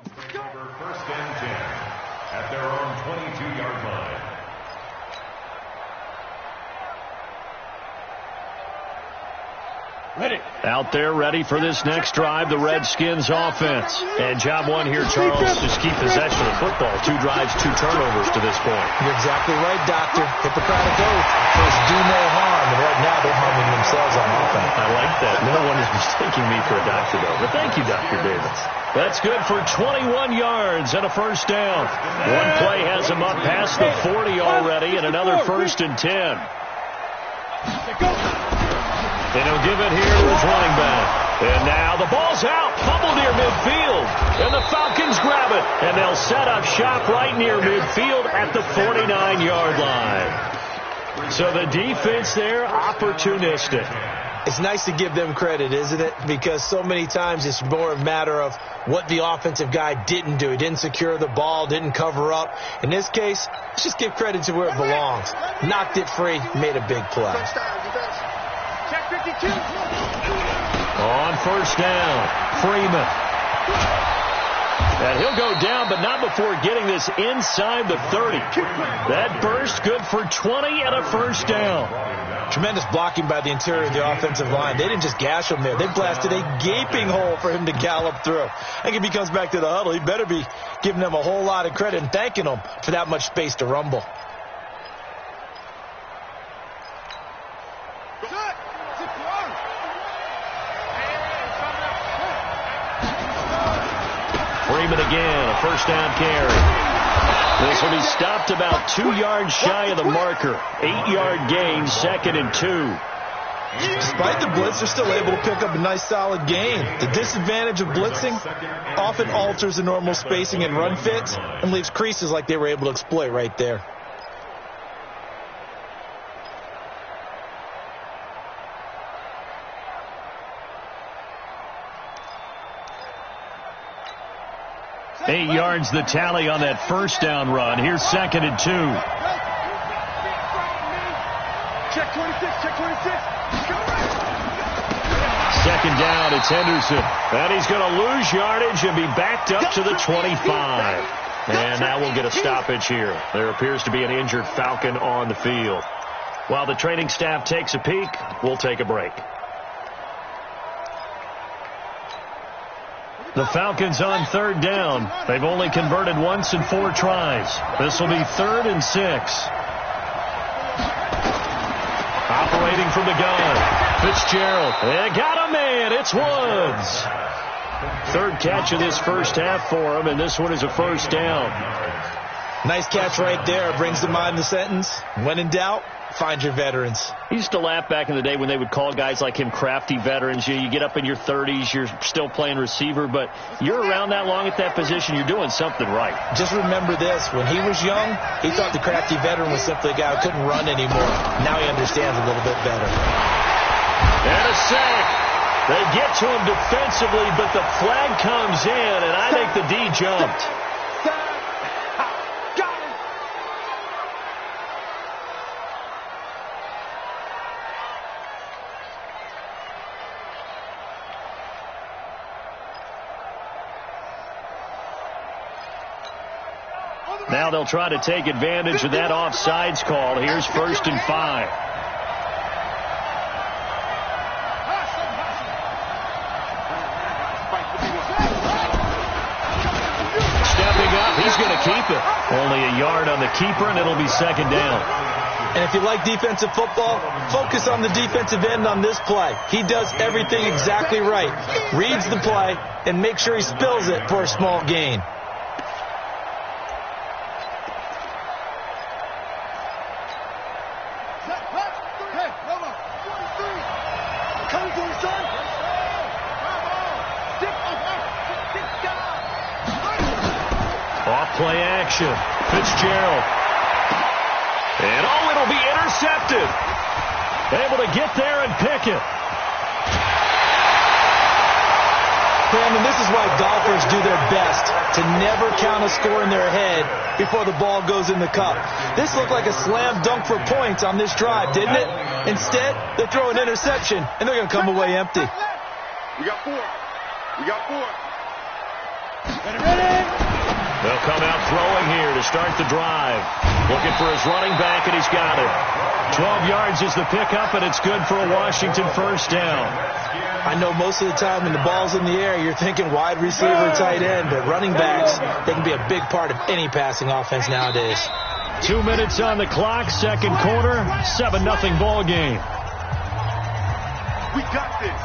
First and 10 at their own 22-yard line. Ready. Out there ready for this next drive, the Redskins offense. And job one here, Charles, just keep possession of football. 2 drives, 2 turnovers to this point. You're exactly right, Doctor. Hippocratic oath. First, do no harm. And right now, they're harming themselves on offense. I like that. No one is mistaking me for a doctor, though. But thank you, Dr. Davis. That's good for 21 yards and a first down. One play has him up past the 40 already, and another first and 10. And he'll give it here to his running back. And now the ball's out. Fumble near midfield. And the Falcons grab it. And they'll set up shop right near midfield at the 49-yard line. So the defense there, opportunistic. It's nice to give them credit, isn't it? Because so many times it's more a matter of what the offensive guy didn't do. He didn't secure the ball, didn't cover up. In this case, let's just give credit to where it belongs. Knocked it free, made a big play. On first down, Freeman. And he'll go down, but not before getting this inside the 30. That burst good for 20 and a first down. Tremendous blocking by the interior of the offensive line. They didn't just gash him there. They blasted a gaping hole for him to gallop through. I think if he comes back to the huddle, he better be giving them a whole lot of credit and thanking them for that much space to rumble. Freeman again, a first down carry. This will be stopped about 2 yards shy of the marker. 8-yard gain, 2nd and 2. Despite the blitz, they're still able to pick up a nice solid gain. The disadvantage of blitzing often alters the normal spacing and run fits and leaves creases like they were able to exploit right there. Eight yards the tally on that first down run. Here's 2nd and 2. Check 26, check 26. Second down, it's Henderson. And he's going to lose yardage and be backed up to the 25. And now we'll get a stoppage here. There appears to be an injured Falcon on the field. While the training staff takes a peek, we'll take a break. The Falcons on third down. They've only converted once in 4 tries. This will be 3rd and 6. Operating from the gun. Fitzgerald. And got a man. It's Woods. 3rd catch of this first half for him, and this one is a first down. Nice catch right there. Brings to mind the sentence, when in doubt, find your veterans. I used to laugh back in the day when they would call guys like him crafty veterans. You get up in your 30s, you're still playing receiver, but you're around that long at that position, you're doing something right. Just remember this. When he was young, he thought the crafty veteran was simply a guy who couldn't run anymore. Now he understands a little bit better. And a sack. They get to him defensively, but the flag comes in, and I think the D jumped. Now they'll try to take advantage of that offsides call. Here's 1st and 5. Stepping up, he's going to keep it. Only a yard on the keeper, and it'll be 2nd down. And if you like defensive football, focus on the defensive end on this play. He does everything exactly right. Reads the play and makes sure he spills it for a small gain. Play action. Fitzgerald. And it'll be intercepted. Able to get there and pick it. Brandon, this is why golfers do their best to never count a score in their head before the ball goes in the cup. This looked like a slam dunk for points on this drive, didn't it? Instead, they throw an interception, and they're going to come away empty. We got 4. We got 4. They'll come out throwing here to start the drive. Looking for his running back, and he's got it. 12 yards is the pickup, and it's good for a Washington first down. I know most of the time when the ball's in the air, you're thinking wide receiver, tight end, but running backs, they can be a big part of any passing offense nowadays. 2 minutes on the clock, second quarter, 7-0 ball game. We got this.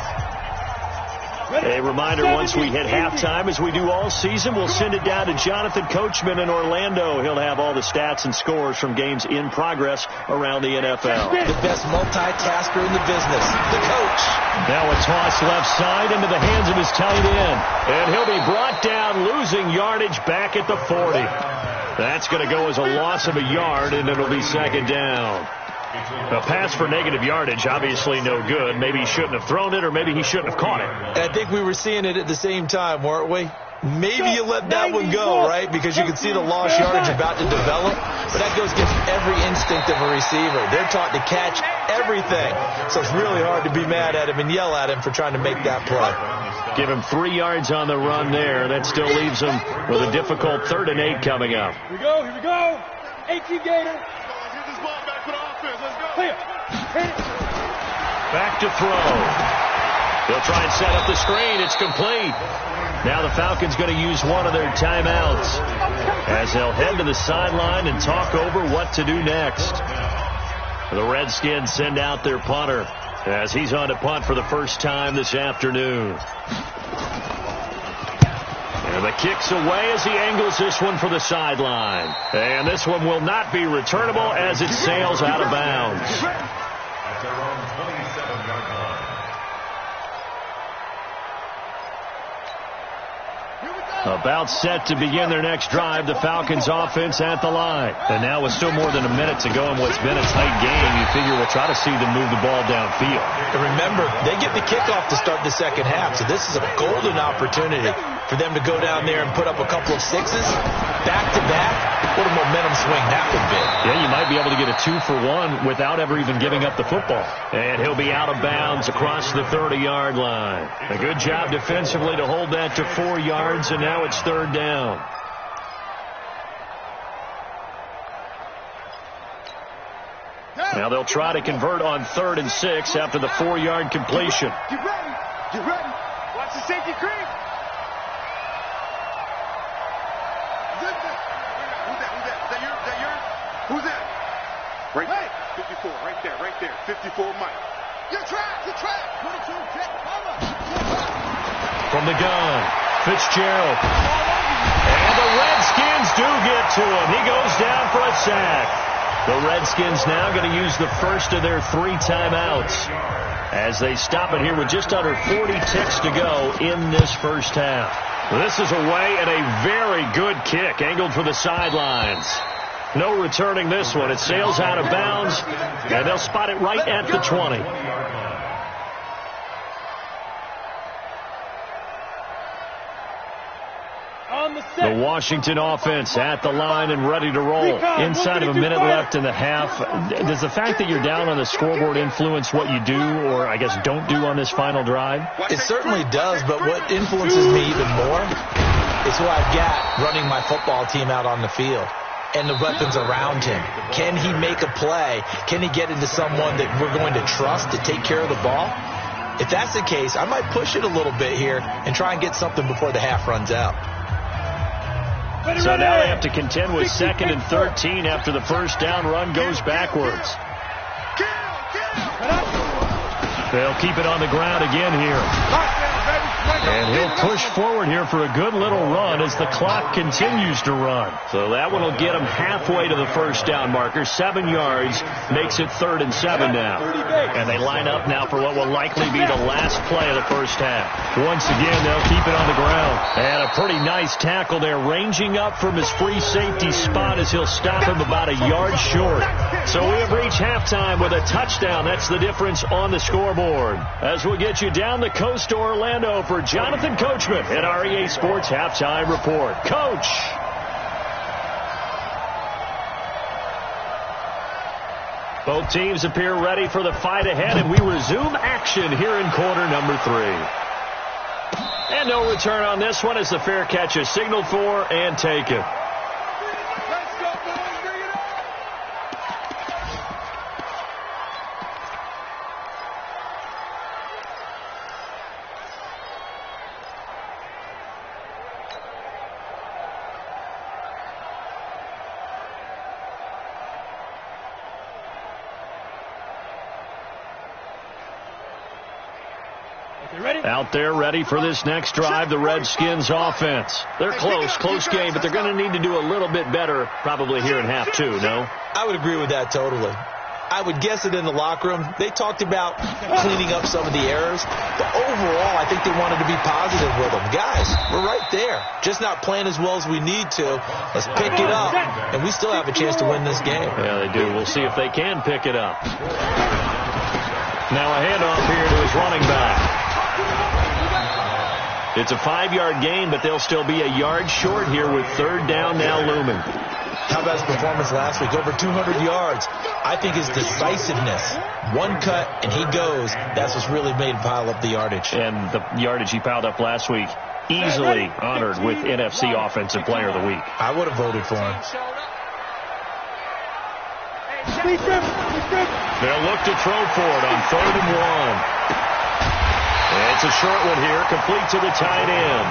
A reminder, once we hit halftime, as we do all season, we'll send it down to Jonathan Coachman in Orlando. He'll have all the stats and scores from games in progress around the NFL. The best multitasker in the business, the coach. Now a toss left side into the hands of his tight end. And he'll be brought down, losing yardage back at the 40. That's going to go as a loss of a yard, and it'll be second down. A pass for negative yardage, obviously no good. Maybe he shouldn't have thrown it, or maybe he shouldn't have caught it. I think we were seeing it at the same time, weren't we? Maybe you let that one go, right? Because you can see the lost yardage about to develop. But that goes against every instinct of a receiver. They're taught to catch everything. So it's really hard to be mad at him and yell at him for trying to make that play. Give him 3 yards on the run there. That still leaves him with a difficult 3rd and 8 coming up. Here we go, here we go. 18 Gator. Get this ball back for the offense. Let's go. Clear. Hit it. Back to throw. They'll try and set up the screen. It's complete. Now the Falcons going to use one of their timeouts as they'll head to the sideline and talk over what to do next. The Redskins send out their punter as he's on to punt for the first time this afternoon. And the kick's away as he angles this one for the sideline. And this one will not be returnable as it sails out of bounds. At their own 27-yard line. About set to begin their next drive, the Falcons offense at the line. And now with still more than a minute to go in what's been a tight game, you figure we'll try to see them move the ball downfield. And remember, they get the kickoff to start the second half, so this is a golden opportunity for them to go down there and put up a couple of sixes, back-to-back. What a momentum swing that would be. Yeah, you might be able to get a 2-for-1 without ever even giving up the football. And he'll be out of bounds across the 30-yard line. A good job defensively to hold that to 4 yards, and now it's 3rd down. Now they'll try to convert on 3rd and 6 after the 4-yard completion. Get ready. Get ready. Watch the safety creep. Who's that? Right there. 54, right there. 54, Mike. You're trapped. 22, get cover. From the gun, Fitzgerald. And the Redskins do get to him. He goes down for a sack. The Redskins now going to use the first of their 3 timeouts as they stop it here with just under 40 ticks to go in this first half. This is away and a very good kick angled for the sidelines. No returning this one. It sails out of bounds, and they'll spot it right at the 20. The Washington offense at the line and ready to roll. Inside of a minute left in the half. Does the fact that you're down on the scoreboard influence what you do, or I guess don't do on this final drive? It certainly does, but what influences me even more is who I've got running my football team out on the field and the weapons around him. Can he make a play? Can he get into someone that we're going to trust to take care of the ball? If that's the case, I might push it a little bit here and try and get something before the half runs out. So now they have to contend with 2nd and 13 after the first down run goes backwards. They'll keep it on the ground again here. And he'll push forward here for a good little run as the clock continues to run. So that one will get him halfway to the first down marker. 7 yards makes it 3rd and 7 now. And they line up now for what will likely be the last play of the first half. Once again, they'll keep it on the ground. And a pretty nice tackle there, ranging up from his free safety spot as he'll stop him about a yard short. So we have reached halftime with a touchdown. That's the difference on the scoreboard. As we'll get you down the coast to Orlando for Jonathan Coachman at our EA Sports Halftime Report. Coach! Both teams appear ready for the fight ahead, and we resume action here in quarter number 3. And no return on this one as the fair catch is signaled for and taken. Let's go, boys. Bring it on. Out there ready for this next drive, the Redskins offense. They're close game, but they're going to need to do a little bit better probably here in half two, no? I would agree with that totally. I would guess it in the locker room. They talked about cleaning up some of the errors, but overall I think they wanted to be positive with them. Guys, we're right there, just not playing as well as we need to. Let's pick it up, and we still have a chance to win this game. Yeah, they do. We'll see if they can pick it up. Now a handoff here to his running back. It's a 5-yard gain, but they'll still be a yard short here with third down now looming. How about his performance last week? Over 200 yards. I think his decisiveness, one cut and he goes, that's what's really made him pile up the yardage. And the yardage he piled up last week, easily honored with NFC Offensive Player of the Week. I would have voted for him. They'll look to throw for it on 3rd and 1. It's a short one here, complete to the tight end.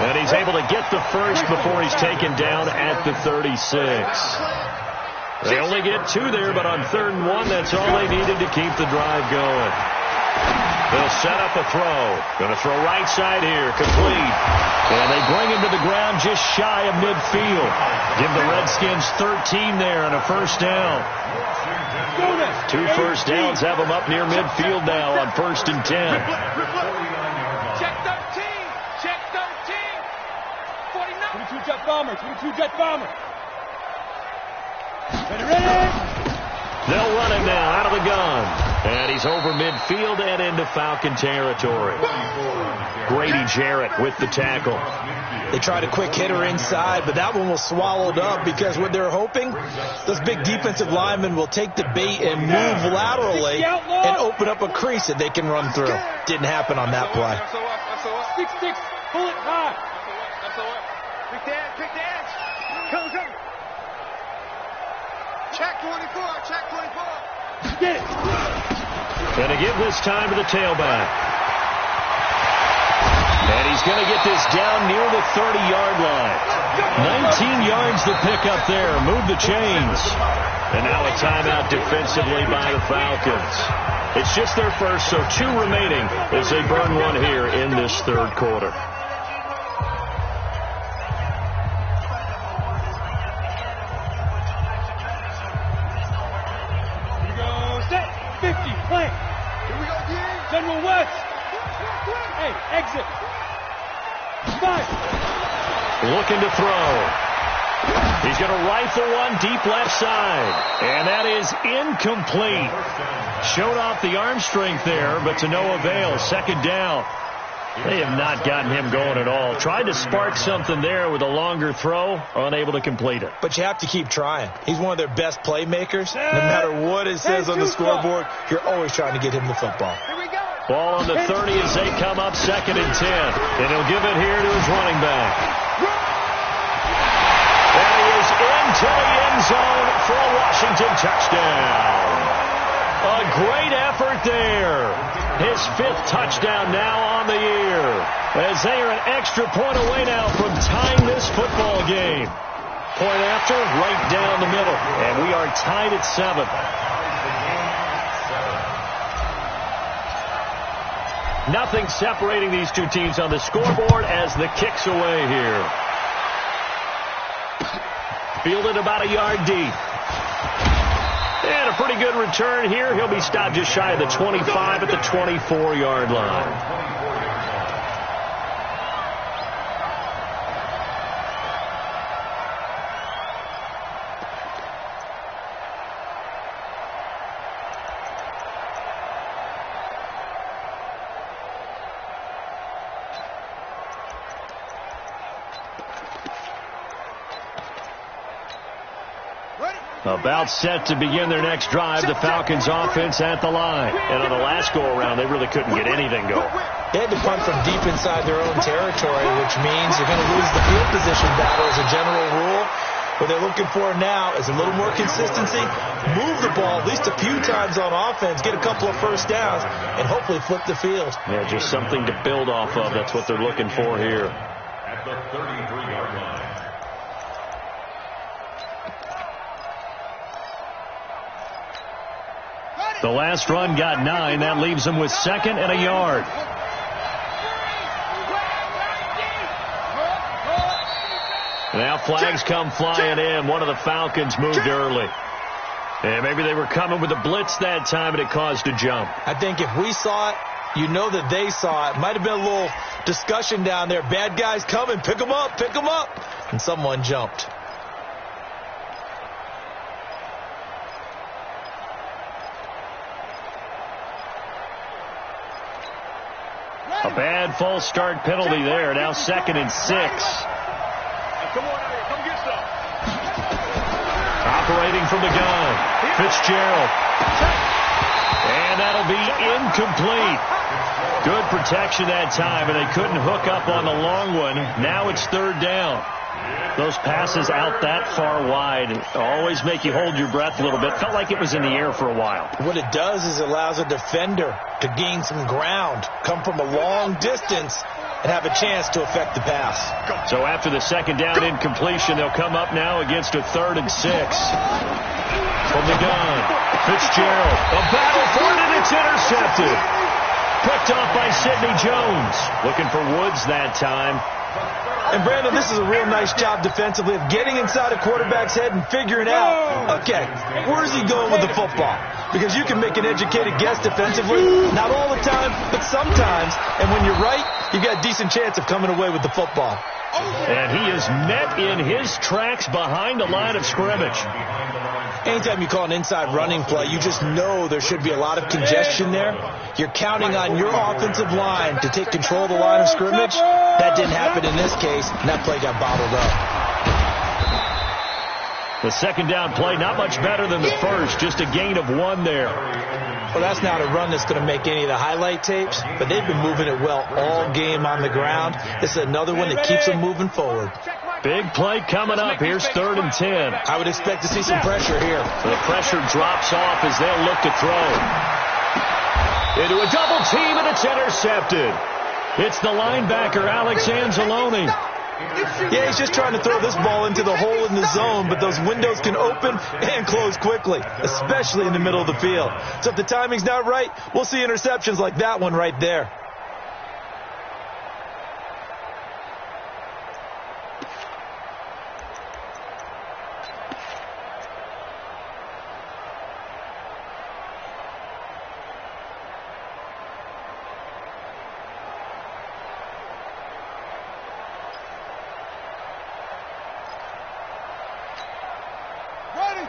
And he's able to get the first before he's taken down at the 36. They only get 2 there, but on 3rd and 1, that's all they needed to keep the drive going. They'll set up a throw. Going to throw right side here, complete. And they bring him to the ground just shy of midfield. Give the Redskins 13 there on a first down. 2 first downs have them up near midfield now on 1st and 10. Check 13. Check 13. 49. 22 jet bomber. 22 jet bomber. Ready. They'll run him now out of the gun. And he's over midfield and into Falcon territory. Grady Jarrett with the tackle. They tried a quick hitter inside, but that one was swallowed up because what they're hoping, those big defensive linemen will take the bait and move laterally and open up a crease that they can run through. Didn't happen on that play. Six. Pull it high. Pick the edge. Come. Check 24. Check 24. Get it. Going to give this time to the tailback. And he's going to get this down near the 30-yard line. 19 yards to pick up there. Move the chains. And now a timeout defensively by the Falcons. It's just their first, so 2 remaining as they burn one here in this 3rd quarter. Here we go. Set. 50. Play. Here we go, D. General West. Hey, exit. 5. Looking to throw. He's going to rifle one deep left side. And that is incomplete. Showed off the arm strength there, but to no avail. 2nd down. They have not gotten him going at all. Tried to spark something there with a longer throw, unable to complete it. But you have to keep trying. He's one of their best playmakers. No matter what it says on the scoreboard, you're always trying to get him the football. Ball on the 30 as they come up 2nd and 10. And he'll give it here to his running back. And he is into the end zone for a Washington touchdown. A great effort there. His 5th touchdown now on the year. As they are an extra point away now from tying this football game. Point after, right down the middle. And we are tied at 7. Nothing separating these 2 teams on the scoreboard as the kick's away here. Fielded about a yard deep. And a pretty good return here. He'll be stopped just shy of the 25 at the 24-yard line. About set to begin their next drive, the Falcons offense at the line. And on the last go-around, they really couldn't get anything going. They had to punt from deep inside their own territory, which means you're going to lose the field position battle as a general rule. What they're looking for now is a little more consistency, move the ball at least a few times on offense, get a couple of first downs, and hopefully flip the field. Yeah, just something to build off of. That's what they're looking for here. At the 33-yard line. The last run got 9. That leaves them with 2nd and a yard. Now flags come flying in. One of the Falcons moved early. And maybe they were coming with a blitz that time, and it caused a jump. I think if we saw it, you know that they saw it. Might have been a little discussion down there. Bad guys coming. Pick them up. Pick them up. And someone jumped. A bad false start penalty there. Now 2nd and 6. Come on out here. Come get some. Operating from the gun. Fitzgerald. And that'll be incomplete. Good protection that time, and they couldn't hook up on the long one. Now it's 3rd down. Those passes out that far wide always make you hold your breath a little bit. Felt like it was in the air for a while. What it does is it allows a defender to gain some ground, come from a long distance, and have a chance to affect the pass. So after the 2nd down incompletion, they'll come up now against a 3rd and 6. From the gun, Fitzgerald. A battle for it, and it's intercepted. Picked off by Sidney Jones. Looking for Woods that time. And, Brandon, this is a real nice job defensively of getting inside a quarterback's head and figuring out, okay, where's he going with the football? Because you can make an educated guess defensively, not all the time, but sometimes. And when you're right, you've got a decent chance of coming away with the football. And he is met in his tracks behind the line of scrimmage. Anytime you call an inside running play, you just know there should be a lot of congestion there. You're counting on your offensive line to take control of the line of scrimmage. That didn't happen in this case, and that play got bottled up. The 2nd down play, not much better than the first, just a gain of 1 there. Well, that's not a run that's going to make any of the highlight tapes, but they've been moving it well all game on the ground. This is another one that keeps them moving forward. Big play coming up. Here's 3rd and 10. I would expect to see some pressure here. The pressure drops off as they'll look to throw. Into a double team, and it's intercepted. It's the linebacker, Alex Anzalone. Yeah, he's just trying to throw this ball into the hole in the zone, but those windows can open and close quickly, especially in the middle of the field. So if the timing's not right, we'll see interceptions like that one right there.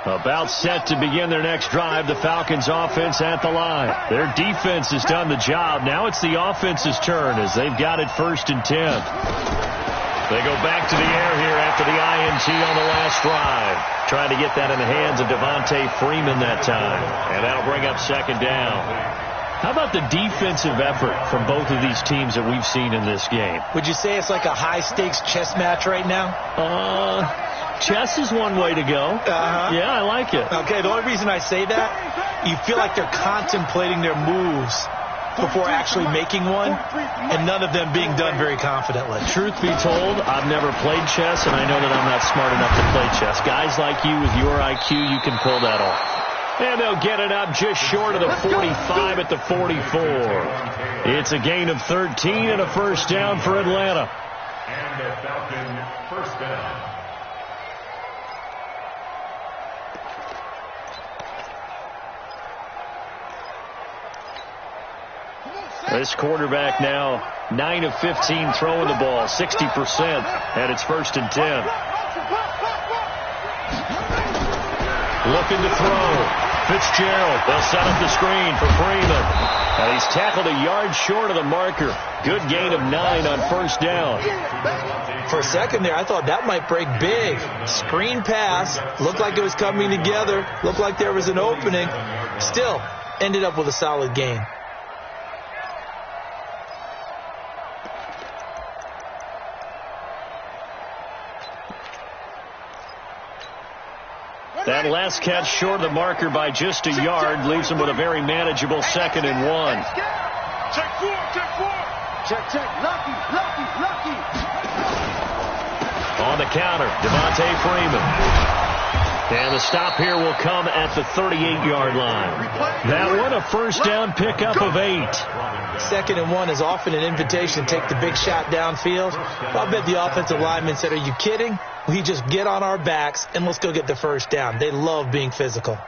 About set to begin their next drive, the Falcons offense at the line. Their defense has done the job. Now it's the offense's turn as they've got it 1st and 10. They go back to the air here after the INT on the last drive. Trying to get that in the hands of Devontae Freeman that time. And that'll bring up 2nd down. How about the defensive effort from both of these teams that we've seen in this game? Would you say it's like a high-stakes chess match right now? Chess is one way to go. Yeah, I like it. Okay, the only reason I say that, you feel like they're contemplating their moves before actually making one, and none of them being done very confidently. Truth be told, I've never played chess, and I know that I'm not smart enough to play chess. Guys like you with your IQ, you can pull that off. And they'll get it up just short of the 45 at the 44. It's a gain of 13 and a 1st down for Atlanta. And a Falcon 1st down. This quarterback now 9 of 15 throwing the ball, 60%, and it's 1st and 10. Looking to throw. Fitzgerald, they'll set up the screen for Freeman. And he's tackled a yard short of the marker. Good gain of 9 on 1st down. For a second there, I thought that might break big. Screen pass, looked like it was coming together, looked like there was an opening. Still, ended up with a solid gain. That last catch short of the marker by just a yard leaves him with a very manageable 2nd and 1. Check 4, check 4. Check. Lucky. On the counter, Devontae Freeman. And the stop here will come at the 38-yard line. That one, a first down pickup of 8. 2nd and 1 is often an invitation to take the big shot downfield. I bet the offensive lineman said, are you kidding? We just get on our backs and let's go get the first down. They love being physical.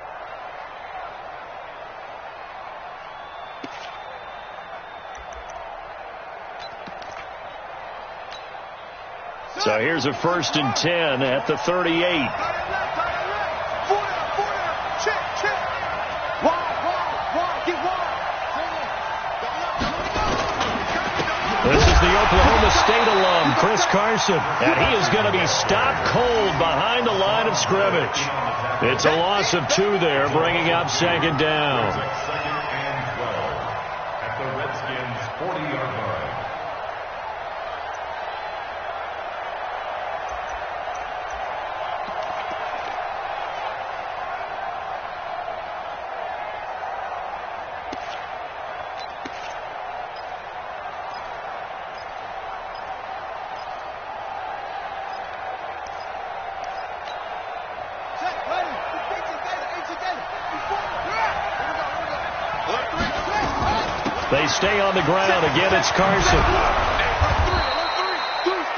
So here's a 1st and 10 at the 38. This is the Oklahoma State alum, Chris Carson, and he is going to be stopped cold behind the line of scrimmage. It's a loss of 2 there, bringing up 2nd down. Second and 12 at the Redskins' 40-yard line. They stay on the ground. Again, it's Carson.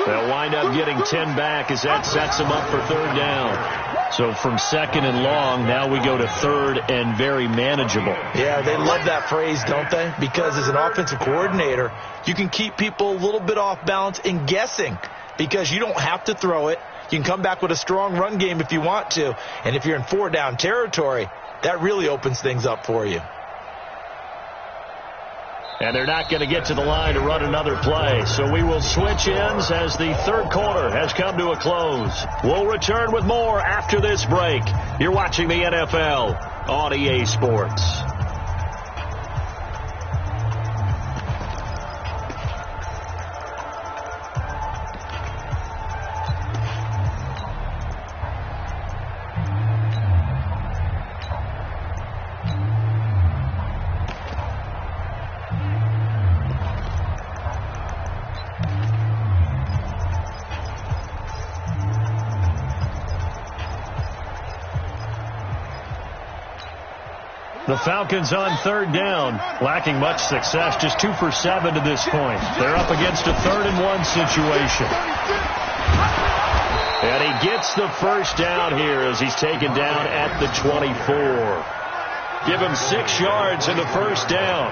They'll wind up getting 10 back as that sets them up for 3rd down. So from 2nd and long, now we go to 3rd and very manageable. Yeah, they love that phrase, don't they? Because as an offensive coordinator, you can keep people a little bit off balance and guessing because you don't have to throw it. You can come back with a strong run game if you want to. And if you're in 4-down territory, that really opens things up for you. And they're not going to get to the line to run another play. So we will switch ends as the 3rd quarter has come to a close. We'll return with more after this break. You're watching the NFL on EA Sports. The Falcons on 3rd down, lacking much success, just 2 for 7 to this point. They're up against a 3rd and 1 situation. And he gets the first down here as he's taken down at the 24. Give him 6 yards in the first down.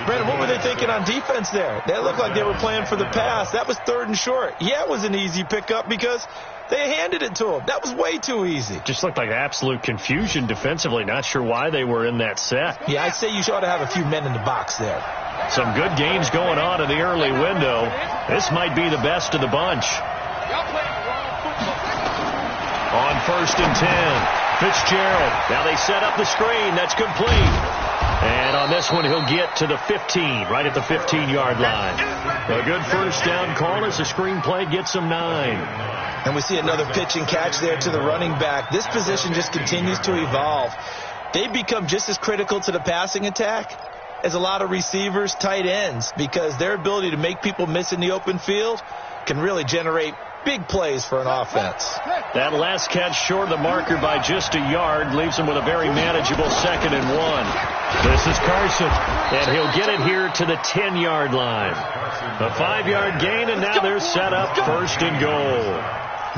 Brandon, what were they thinking on defense there? They looked like they were playing for the pass. That was 3rd and short. Yeah, it was an easy pickup because they handed it to him. That was way too easy. Just looked like absolute confusion defensively. Not sure why they were in that set. Yeah, I'd say you ought to have a few men in the box there. Some good games going on in the early window. This might be the best of the bunch. On 1st and 10, Fitzgerald. Now they set up the screen. That's complete. And on this one, he'll get to the 15, right at the 15-yard line. A good first down call as the screenplay gets him 9. And we see another pitch and catch there to the running back. This position just continues to evolve. They become just as critical to the passing attack as a lot of receivers, tight ends, because their ability to make people miss in the open field can really generate big plays for an offense. That last catch short of the marker by just a yard leaves him with a very manageable 2nd and 1. This is Carson, and he'll get it here to the 10-yard line. A 5-yard gain, and now they're set up 1st and goal.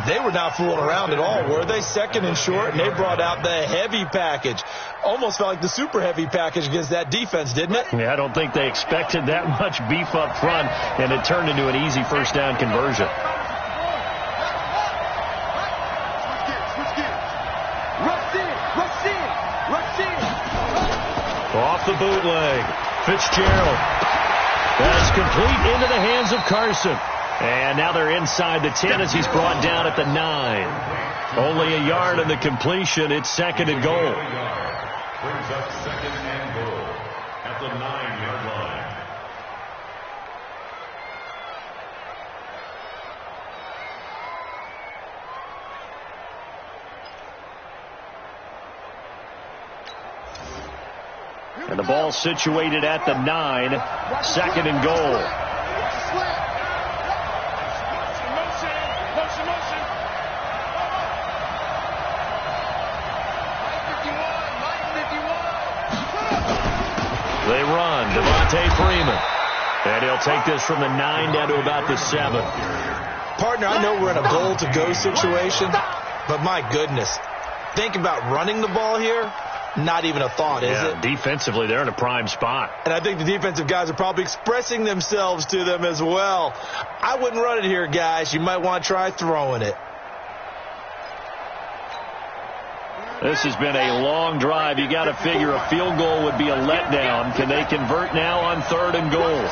They were not fooling around at all, were they? 2nd and short, and they brought out the heavy package. Almost felt like the super heavy package against that defense, didn't it? Yeah, I don't think they expected that much beef up front, and it turned into an easy first down conversion. Off the bootleg, Fitzgerald. That's complete into the hands of Carson. And now they're inside the 10 as he's brought down at the 9. Only a yard on the completion. It's 2nd and goal. Brings up 2nd and goal at the 9-yard line. The ball situated at the 9, 2nd and goal. They run, Devontae Freeman. And he'll take this from the 9 down to about the 7. Partner, I know we're in a goal-to-go situation, but my goodness, think about running the ball here. Not even a thought, is it? Defensively, they're in a prime spot. And I think the defensive guys are probably expressing themselves to them as well. I wouldn't run it here, guys. You might want to try throwing it. This has been a long drive. You got to figure a field goal would be a letdown. Can they convert now on 3rd and goal?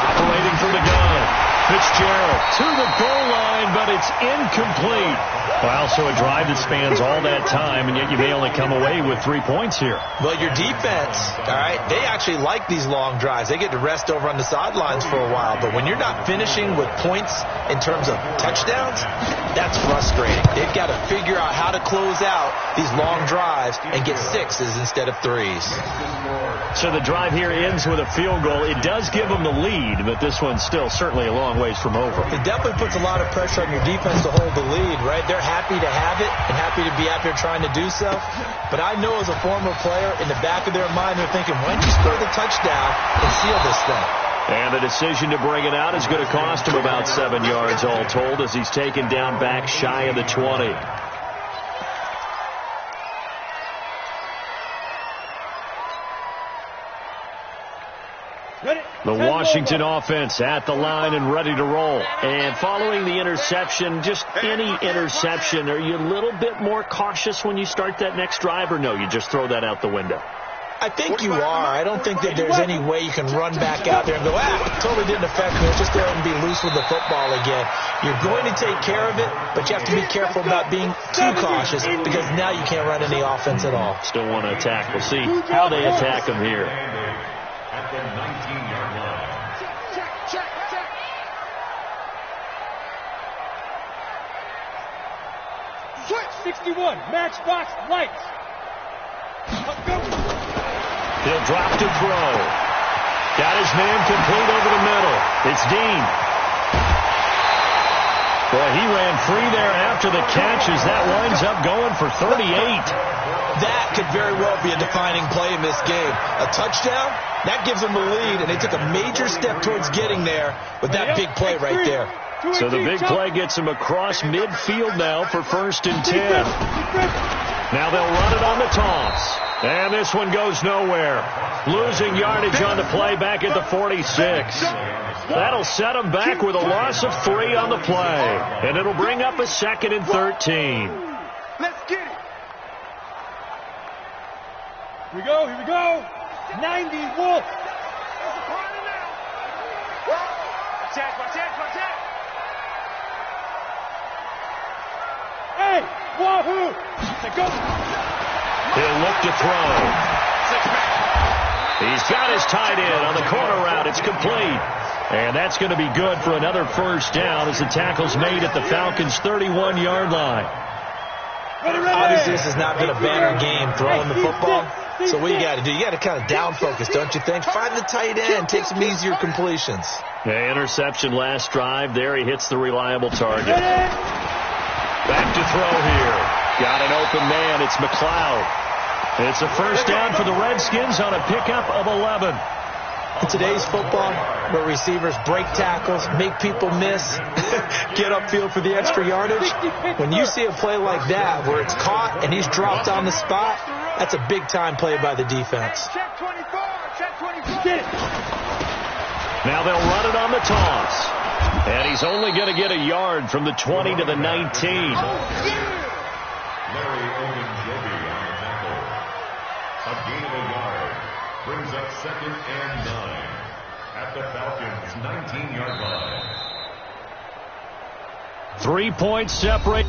Operating from the gun. Fitzgerald to the goal line, but it's incomplete. Well, so a drive that spans all that time, and yet you may only come away with 3 points here. Well, your defense, all right, they actually like these long drives. They get to rest over on the sidelines for a while, but when you're not finishing with points in terms of touchdowns, that's frustrating. They've got to figure out how to close out these long drives and get 6s instead of 3s. So the drive here ends with a field goal. It does give them the lead, but this one's still certainly a long ways from over. It definitely puts a lot of pressure on your defense to hold the lead, right? They're happy to have it and happy to be out there trying to do so. But I know as a former player, in the back of their mind, they're thinking, when do you score the touchdown and seal this thing? And the decision to bring it out is going to cost him about 7 yards all told as he's taken down back shy of the 20. The Washington offense at the line and ready to roll. And following the interception, just any interception, are you a little bit more cautious when you start that next drive, or no, you just throw that out the window? I think you are. I don't think that there's any way you can run back out there and go, totally didn't affect me. Let's just go ahead and be loose with the football again. You're going to take care of it, but you have to be careful about being too cautious because now you can't run any offense at all. Still want to attack. We'll see how they attack them here. At the 19-yard line. Switch 61, matchbox lights. He'll drop to throw. Got his man complete over the middle. It's Dean. Boy, he ran free there after the catch as that winds up going for 38. That could very well be a defining play in this game. A touchdown, that gives them the lead, and they took a major step towards getting there with that big play right there. So the big play gets him across midfield now for 1st and 10. Now they'll run it on the toss. And this one goes nowhere. Losing yardage on the play back at the 46. That'll set them back with a loss of 3 on the play. And it'll bring up a 2nd and 13. Let's get it. Here we go, here we go. 90 Wolf. Watch out. Hey, wahoo. Go. He'll look to throw. He's got his tight end on the corner route. It's complete. And that's going to be good for another 1st down as the tackle's made at the Falcons' 31-yard line. Obviously, this has not been a banner game throwing the football. So what you got to do, you got to kind of down focus, don't you think? Find the tight end, take some easier completions. Yeah, interception last drive. There he hits the reliable target. Back to throw here. Got an open man. It's McLeod. It's a 1st down for the Redskins on a pickup of 11. In today's football, where receivers break tackles, make people miss, get upfield for the extra yardage, when you see a play like that where it's caught and he's dropped on the spot, that's a big-time play by the defense. Check 24. Get it. Now they'll run it on the toss. And he's only going to get a yard from the 20 to the 19. Larry Ogunjobi on the tackle. A gain of a yard. Brings up 2nd and 9 at the Falcons' 19-yard line. 3 points separate.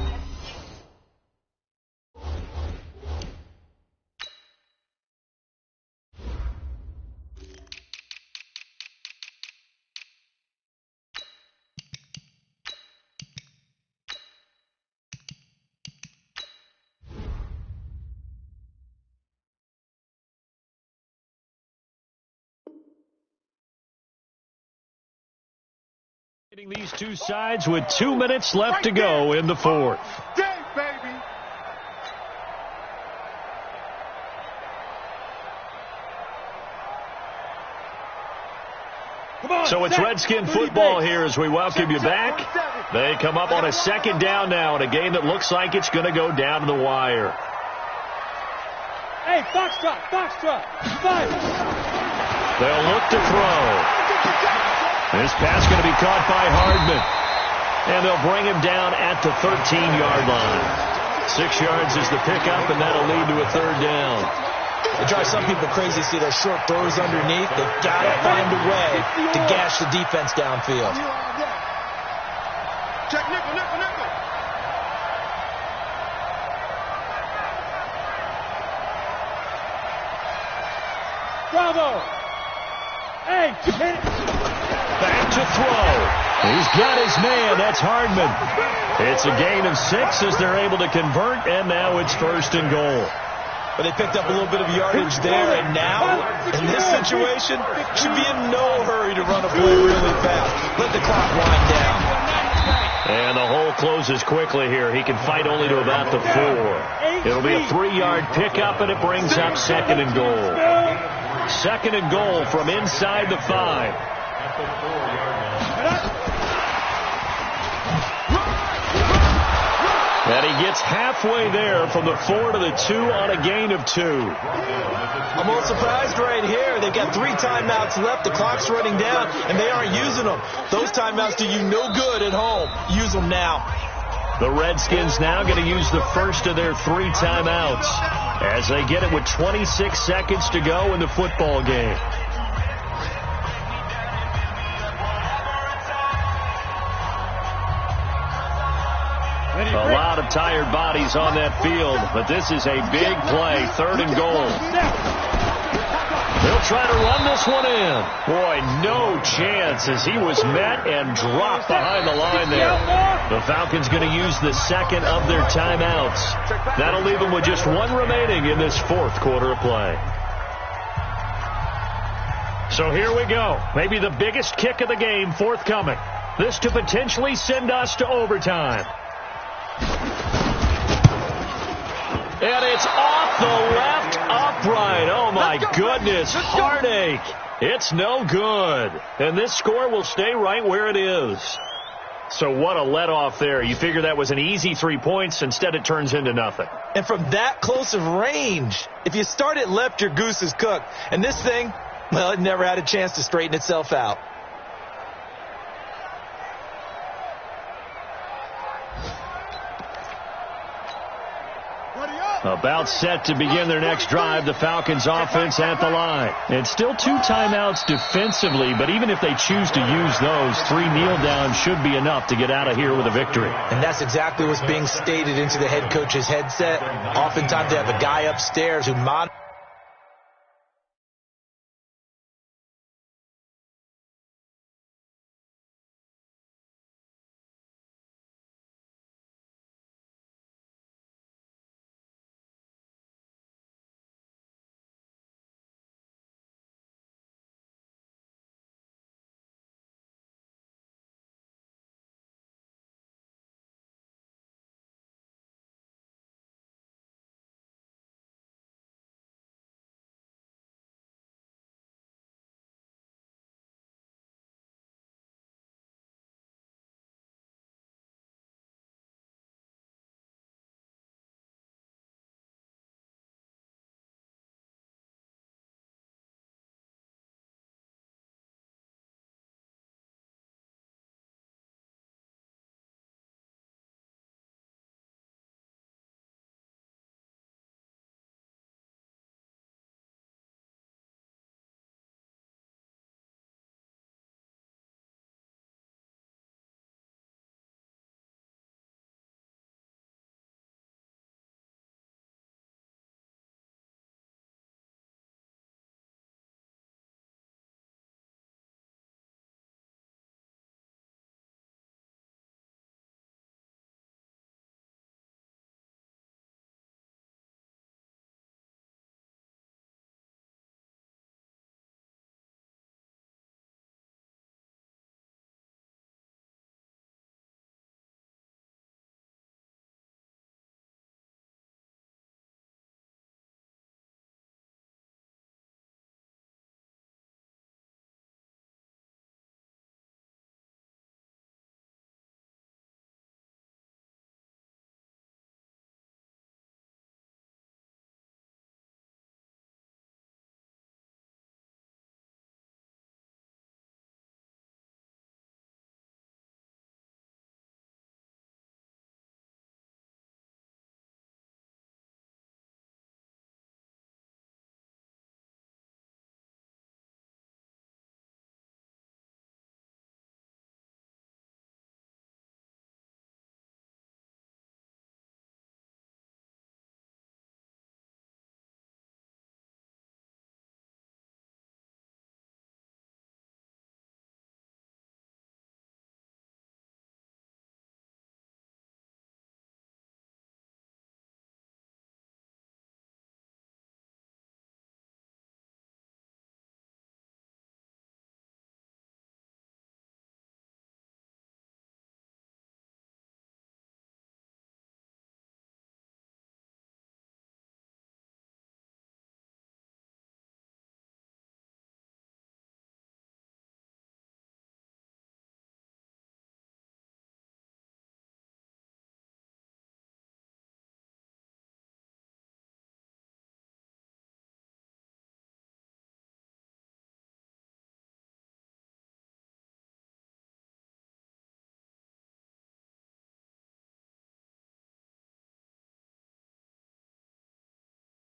These two sides with 2 minutes left to go in the fourth. Dang, baby. So it's Redskin football here as we welcome you back. They come up on a second down now in a game that looks like it's going to go down to the wire. Hey, Foxtrot. They'll look to throw. This pass going to be caught by Hardman. And they'll bring him down at the 13-yard line. 6 yards is the pickup, and that'll lead to a third down. It drives some people crazy to see those short throws underneath. They've got to find a way to gash the defense downfield. Check nickel. Bravo. Hey, hit it. Back to throw. He's got his man. That's Hardman. It's a gain of 6 as they're able to convert, and now it's 1st and goal. But they picked up a little bit of yardage there, and now, in this situation, should be in no hurry to run a play really fast. Let the clock wind down. And the hole closes quickly here. He can fight only to about the 4. It'll be a 3-yard pickup, and it brings up 2nd and goal. 2nd and goal from inside the 5. At the 4-yard line. And he gets halfway there from the 4 to the 2 on a gain of 2. I'm a little surprised right here. They've got 3 timeouts left. The clock's running down, and they aren't using them. Those timeouts do you no good at home. Use them now. The Redskins now going to use the first of their 3 timeouts as they get it with 26 seconds to go in the football game. A lot of tired bodies on that field, but this is a big play, 3rd and goal. They'll try to run this one in. Boy, no chance as he was met and dropped behind the line there. The Falcons going to use the 2nd of their timeouts. That'll leave them with just 1 remaining in this 4th quarter of play. So here we go. Maybe the biggest kick of the game forthcoming. This to potentially send us to overtime. And it's off the left upright. Oh, my goodness. Heartache. It's no good. And this score will stay right where it is. So what a let-off there. You figure that was an easy 3 points. Instead, it turns into nothing. And from that close of range, if you start it left, your goose is cooked. And this thing, well, it never had a chance to straighten itself out. About set to begin their next drive, the Falcons offense at the line. And still 2 timeouts defensively, but even if they choose to use those, 3 kneel downs should be enough to get out of here with a victory. And that's exactly what's being stated into the head coach's headset. Oftentimes they have a guy upstairs who monitors